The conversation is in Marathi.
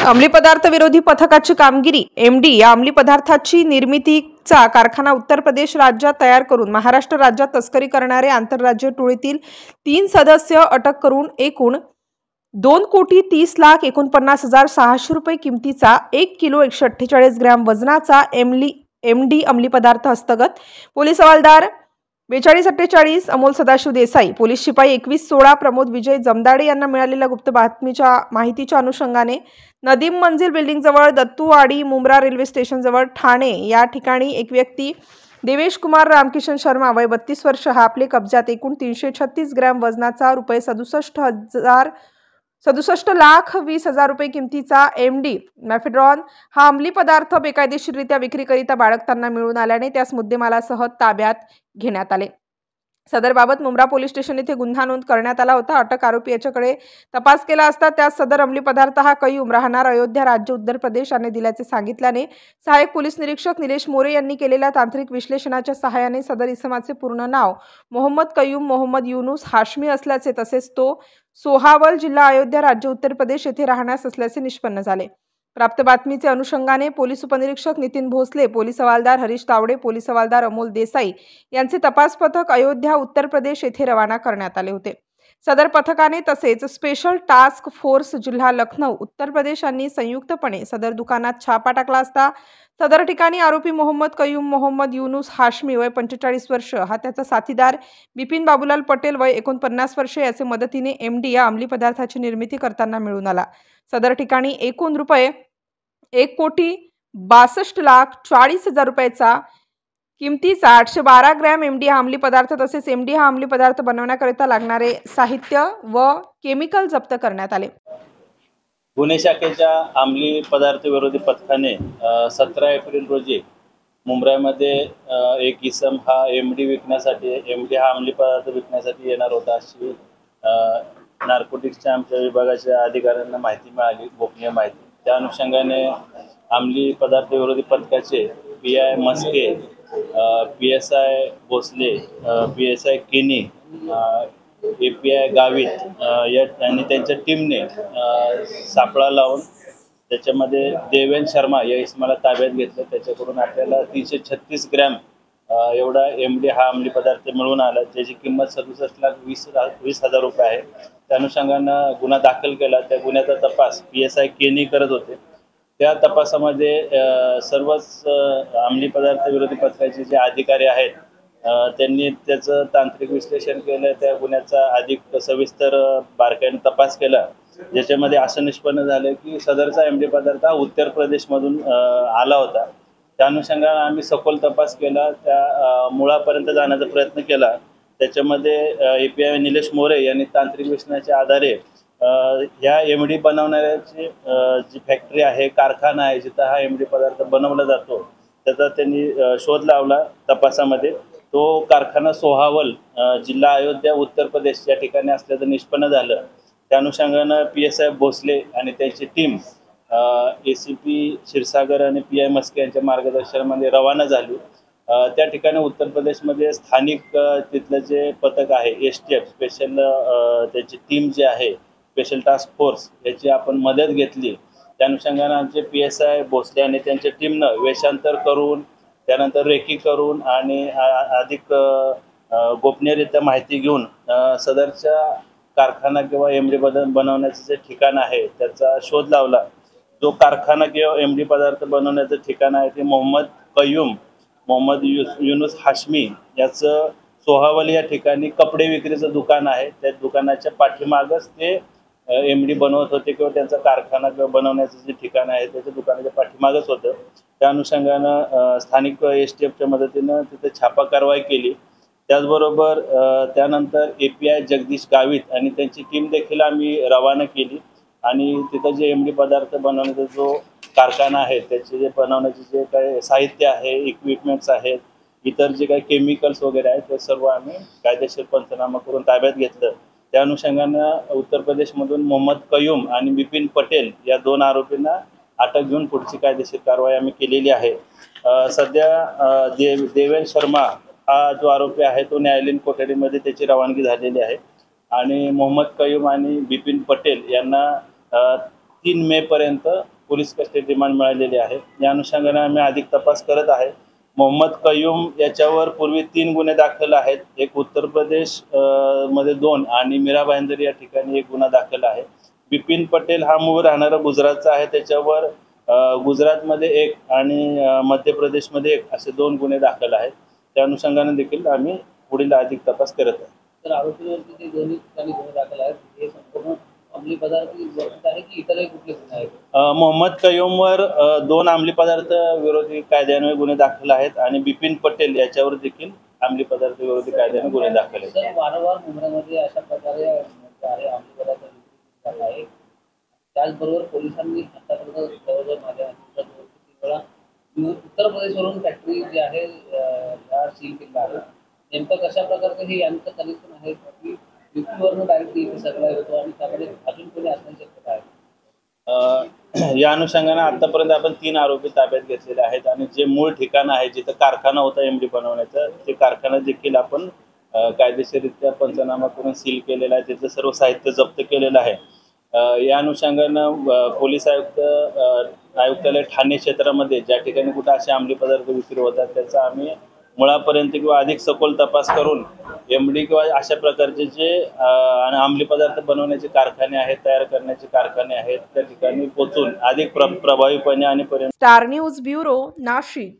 अंमली पदार्थ विरोधी पथकाची कामगिरी। एमडी या अंमली पदार्थाची निर्मितीचा कारखाना उत्तर प्रदेश राज्यात तयार करून महाराष्ट्र राज्यात तस्करी करणारे आंतरराज्य टोळीतील 3 सदस्य अटक करून एकूण 2,30,49,600 रुपये किमतीचा 1 किलो 148 ग्रॅम वजनाचा एमडी अंमली पदार्थ हस्तगत। पोलीस हवालदार 4248 अमोल सदाशिव देसाई, पोलीस शिपाई 2116 प्रमोद विजय जमदाडे यांना मिळालेल्या गुप्त माहितीच्या अनुषंगाने नदीम मंजिल बिल्डिंग जवळ, दत्तूवाडी, मुंब्रा रेल्वे स्टेशन जवळ, ठाणे या ठिकाणी एक व्यक्ती देवेश कुमार रामकिशन शर्मा वय 32 वर्ष हा आपले कब्जात एकूण 336 ग्रॅम वजनाचा रुपये 67,20,00,000 रुपये किमतीचा एमडी मॅफेड्रॉन हा अंमली पदार्थ बेकायदेशीररित्या विक्रीकरिता बाळगताना मिळून आल्याने त्यास मुद्देमालासह ताब्यात घेण्यात आले। सदर बाबत मुंब्रा पोलीस स्टेशन येथे गुन्हा नोंद करण्यात आला होता। अटक आरोपी याच्याकडे तपास केला असता त्यास सदर अंमली पदार्थ हा कयूम राहणार अयोध्या राज्य उत्तर प्रदेश याने दिल्याचे सांगितल्याने सहाय्यक पोलीस निरीक्षक निलेश मोरे यांनी केलेल्या तांत्रिक विश्लेषणाच्या सहाय्याने सदर इसमाचे पूर्ण नाव मोहम्मद कयूम मोहम्मद युनुस हाशमी असल्याचे तसेच तो सोहावल जिल्हा अयोध्या राज्य उत्तर प्रदेश येथे राहण्यास असल्याचे निष्पन्न झाले। प्राप्त बातमीचे अनुषंगाने पोलीस उपनिरीक्षक नितीन भोसले, पोलीस हवालदार हरीश तावडे, पोलीस हवालदार अमोल देसाई यांचे तपास पथक अयोध्या उत्तर प्रदेश येथे रवाना करण्यात आले होते। सदर पथकाने तसेच स्पेशल टास्क फोर्स जिल्हा लखनौ उत्तर प्रदेश यांनी संयुक्तपणे सदर दुकानात छापा टाकला असता सदर ठिकाणी आरोपी मोहम्मद कयूम मोहम्मद युनुस हाशमी वय 45 वर्ष हा त्याचा साथीदार बिपिन बाबूलाल पटेल वय 49 वर्ष याचे मदतीने एमडी या अंमली पदार्थाची निर्मिती करताना मिळून आला। सदर ठिकाणी एकूण रुपये 1,62,40,00,000 रुपयाचा किमतीचा 812 ग्रॅम एमडी हा अंमली पदार्थ तसेच एमडी हा अंमली पदार्थ बनवण्याकरिता लागणारे साहित्य व केमिकल जप्त करण्यात आले। पुणे शाखेच्या अंमली पदार्थ विरोधी पथकाने 17 एप्रिल रोजी मुंब्रामध्ये एक इसम हा एमडी हा अंमली पदार्थ विकण्यासाठी येणार होता अशी नार्कोटिक्सच्या आमच्या विभागाच्या अधिकाऱ्यांना माहिती मिळाली, गोपनीय माहिती। त्या अनुषंगाने अंमली पदार्थ विरोधी पथकाचे PI Maske, PSI Bhosale, PSI केनी, API गावित आणि त्यांच्या टीमने सापळा लावून त्याच्यामध्ये देवेश शर्मा या इसमाला ताब्यात घेतलं। त्याच्याकडून आपल्याला 336 ग्रॅम एवढा एमडी हा अंमली पदार्थ मिळून आला, ज्याची किंमत 67,20,000 रुपये आहे। त्या अनुषंगानं गुन्हा दाखल केला। त्या गुन्ह्याचा तपास PSI केनी करत होते। त्या तपासामध्ये सर्वच अंमली पदार्थ विरोधी पथकाचे जे अधिकारी आहेत त्यांनी त्याचं तांत्रिक विश्लेषण केलं। त्या गुन्ह्याचा अधिक सविस्तर बारकाईने तपास केला, ज्याच्यामध्ये असं निष्पन्न झालं की सदरचा एमडी पदार्थ हा उत्तर प्रदेशमधून आला होता। त्या अनुषंगाने आम्ही सखोल तपास केला, त्या मुळापर्यंत जाण्याचा प्रयत्न केला। त्याच्यामध्ये API निलेश मोरे यांनी तांत्रिक विश्लेषणाच्या आधारे या एमडी बनवणाऱ्याची जी फॅक्टरी आहे, कारखाना आहे, जिथं हा एमडी पदार्थ बनवला जातो त्याचा त्यांनी शोध लावला। तपासामध्ये तो कारखाना सोहावल जिल्हा अयोध्या उत्तर प्रदेश या ठिकाणी असल्याचं निष्पन्न झालं। त्या अनुषंगानं PSI भोसले आणि त्यांची टीम ACP क्षीरसागर आणि PI मस्के यांच्या मार्गदर्शनामध्ये रवाना झाली। त्या ठिकाणी उत्तर प्रदेशमध्ये स्थानिक तिथलं जे पथक आहे STF स्पेशल त्याची टीम जी आहे स्पेशल टास्क फोर्स याची आपण मदत घेतली। त्या अनुषंगाने आमचे PSI भोसले आणि त्यांच्या टीमनं वेषांतर करून त्यानंतर रेकी करून आणि अधिक गोपनीयरित्या माहिती घेऊन सदरच्या कारखाना किंवा एमडी बनवण्याचं जे ठिकाण आहे त्याचा शोध लावला। जो कारखाना किंवा एमडी पदार्थ बनवण्याचं ठिकाण आहे ते मोहम्मद कयूम मोहम्मद युनुस हाशमी याचं सोहावल या ठिकाणी कपडे विक्रीचं दुकान आहे। त्या दुकानाच्या पाठीमागच ते एमडी बनवत होते किंवा त्यांचा कारखाना किंवा बनवण्याचं जे ठिकाण आहे त्याच्या दुकानाच्या पाठीमागच होतं। त्या अनुषंगानं स्थानिक STFच्या मदतीनं तिथे छापा कारवाई केली। त्याचबरोबर त्यानंतर API जगदीश गावित आणि त्यांची टीम देखील आम्ही रवाना केली आणि तिथं जे एमडी पदार्थ बनवण्याचा जो कारखाना आहे त्याचे जे बनवण्याचे जे काही साहित्य आहे, इक्विपमेंट्स आहेत, इतर जे काही केमिकल्स वगैरे आहेत ते सर्व आम्ही कायदेशीर पंचनामा करून ताब्यात घेतलं। त्या अनुषंगानं उत्तर प्रदेशमधून मोहम्मद कयूम आणि बिपिन पटेल या 2 आरोपींना अटक घेऊन पुढची कायदेशीर कारवाई आम्ही केलेली आहे। सध्या देवेश शर्मा हा जो आरोपी आहे तो न्यायालयीन कोठडीमध्ये त्याची रवानगी झालेली आहे आणि मोहम्मद कयूम आणि बिपिन पटेल यांना 3 मे पर्यंत पोलीस कस्टडी रिमांड मिळालेली आहे. या अनुषंगाने आम्ही अधिक तपास करत आहे. मोहम्मद कयूम याच्यावर पूर्वी 3 गुन्हे दाखल आहेत. एक उत्तर प्रदेश मध्ये 2 आणि मीरा भाईंदर या ठिकाणी 1 गुन्हा दाखल आहे. बिपिन पटेल हा मूळ राहणारा गुजरातचा आहे. त्याच्यावर गुजरातमध्ये 1 आणि मध्य प्रदेशमध्ये 1 असे 2 गुन्हे दाखल आहेत. त्या अनुषंगाने देखील आम्ही पुढील अधिक तपास करत आहे. तर आरोपीवरती जे दोन्ही ठिकाणी गुन्हे दाखल आहेत हे संपूर्ण अंमली पदार्थ विरोधात आहे की इतरही कुठले गुन्हे आहेत? मोहम्मद कयूमवर 2 अंमली पदार्थ विरोधी कायद्यान्वये गुन्हे दाखल आहेत आणि बिपिन पटेल याच्यावर देखील अंमली पदार्थ विरोधी कायद्याने गुन्हे दाखल आहेत. सर, वारंवार मुंबईमध्ये अशा प्रकारे अंमली पदार्थ विक्री आहे. त्याचबरोबर पोलिसांनी आतापर्यंत जवळजवळ माझ्या वेळा उत्तर प्रदेशवरून फॅक्टरी जी आहे या सील केल्या आहेत. नेमकं कशा प्रकारचं हे यांचं कनेक्शन आहे की युक्तीवरून डायरेक्टली इथे सगळं होतो आणि त्यामध्ये अजून कोणी असण्याची शक्यता आहे? या अनुषंगाने आतापर्यंत आपण 3 आरोपी ताब्यात घेतलेले आहेत आणि जे मूळ ठिकाण आहे जिथं कारखाना होता एमडी बनवण्याचा ते कारखाना देखील आपण कायदेशीररित्या पंचनामा करून सील केलेला आहे. त्याचं सर्व साहित्य जप्त केलेलं आहे. या अनुषंगानं पोलीस आयुक्तालय ठाणे क्षेत्रामध्ये ज्या ठिकाणी कुठं असे अंमली पदार्थ विक्री होतात त्याचा आम्ही मुळापर्यंत किंवा अधिक सखोल तपास करून एमडी किंवा अशा प्रकारचे जे अंमली पदार्थ बनवण्याचे कारखाने आहेत, तयार करण्याचे कारखाने आहेत त्या ठिकाणी पोहोचून अधिक प्रभावीपणे आणि स्टार न्यूज ब्युरो, नाशिक.